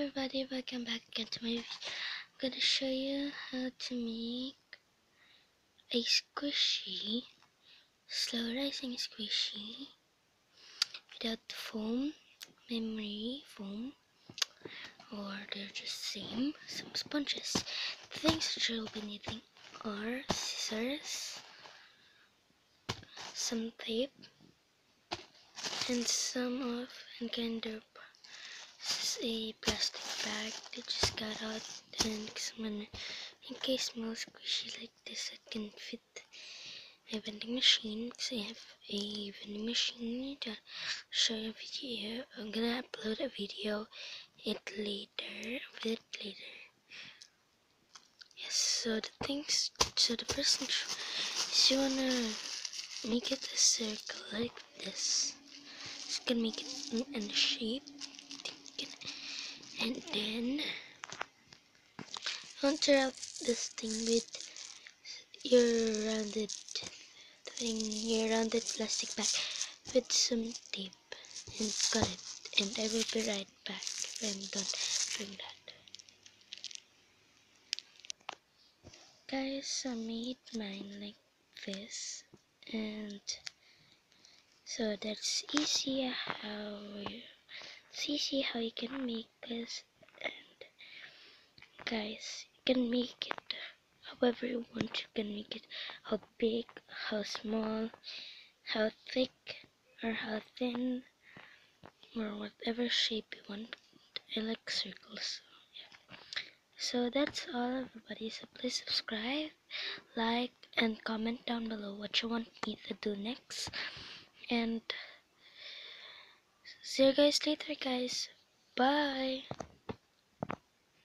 everybody, welcome back again to my video. I'm gonna show you how to make a squishy, slow rising squishy without the foam, memory foam, or they're just same. Some sponges. The things that you'll be needing are scissors, some tape, and kind of this is a plastic bag that just got out, and in case small squishy like this, it can fit my vending machine, because I have a vending machine to show you a video. I'm gonna upload a video it later. Yes, so the first thing is you wanna make it a circle like this. Just gonna make it in a shape, and then counter out this thing with your rounded plastic bag with some tape and cut it, and I will be right back when I'm done doing that. Guys, I made mine like this, and so that's easy how you can make this. And guys, you can make it however you want. You can make it how big, how small, how thick, or how thin, or whatever shape you want. I like circles. So that's all, everybody. So please subscribe, like, and comment down below what you want me to do next. And see you guys later, guys. Bye.